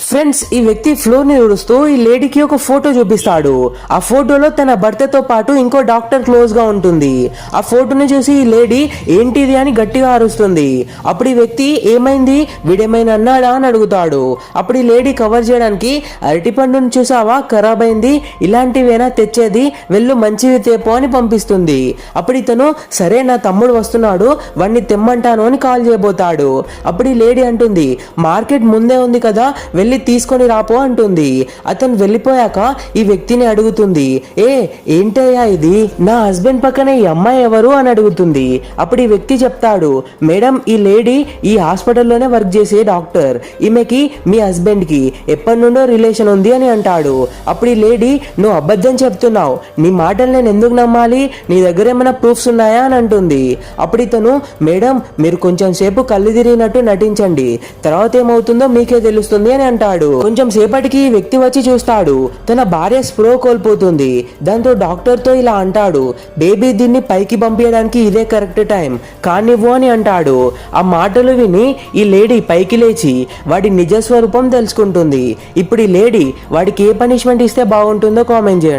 Friends, ఈ వ్యక్తి floor ని ఊడుస్తూ ఈ లేడీకి ఒక ఫోటో చూపిస్తాడు. ఆ ఫోటోలో తన భర్తతో పాటు ఇంకో డాక్టర్ క్లోజ్ గా ఉంటుంది. ఆ ఫోటోని చూసి ఈ లేడీ ఏంటిది అని గట్టిగా అరుస్తుంది. అప్పుడు ఈ వ్యక్తి ఏమైంది, వీడేమైనా అన్నాడా అని అడుగుతాడు. అప్పుడు ఈ లేడీ కవర్ చేయడానికి అరటి పండుని చూసావా, ఖరాబ్ అయింది, ఇలాంటివేనా తెచ్చేది, వెళ్ళు మంచివి తేపో అని పంపిస్తుంది. అప్పుడు ఇతను సరే నా తమ్ముడు వస్తున్నాడు, వాడిని తెమ్మంటాను అని కాల్ చేయబోతాడు. అప్పుడు ఈ లేడీ అంటుంది మార్కెట్ ముందే ఉంది కదా, వెళ్ళి తీసుకొని రాపో అంటుంది. అతను వెళ్ళిపోయాక ఈ వ్యక్తిని అడుగుతుంది, ఏంటయ్యా ఇది, నా హస్బెండ్ పక్కనే ఈ అమ్మాయి ఎవరు అని అడుగుతుంది. అప్పుడు ఈ వ్యక్తి చెప్తాడు, మేడం ఈ లేడీ ఈ హాస్పిటల్లోనే వర్క్ చేసే డాక్టర్, ఈమెకి మీ హస్బెండ్ కి ఎప్పటి నుండో రిలేషన్ ఉంది అని అంటాడు. అప్పుడు ఈ లేడీ నువ్వు అబద్ధం చెప్తున్నావు, నీ మాటలు నేను ఎందుకు నమ్మాలి, నీ దగ్గర ఏమైనా ప్రూఫ్స్ ఉన్నాయా అని అంటుంది. అప్పుడు ఇతను మేడం మీరు కొంచెం సేపు కళ్ళు తిరిగినట్టు నటించండి, తర్వాత ఏమవుతుందో మీకే తెలుస్తుంది అని అంటాడు. కొంచెం సేపటికి వ్యక్తి వచ్చి చూస్తాడు, తన భార్య స్ప్రో కోల్పోతుంది. దాంతో డాక్టర్ తో ఇలా అంటాడు, బేబీ దీన్ని పైకి పంపించడానికి ఇదే కరెక్ట్ టైం, కానివ్వు అని అంటాడు. ఆ మాటలు విని ఈ లేడీ పైకి లేచి వాడి నిజ స్వరూపం తెలుసుకుంటుంది. ఇప్పుడు ఈ లేడీ వాడికి ఏ పనిష్మెంట్ ఇస్తే బాగుంటుందో కామెంట్ చేయండి.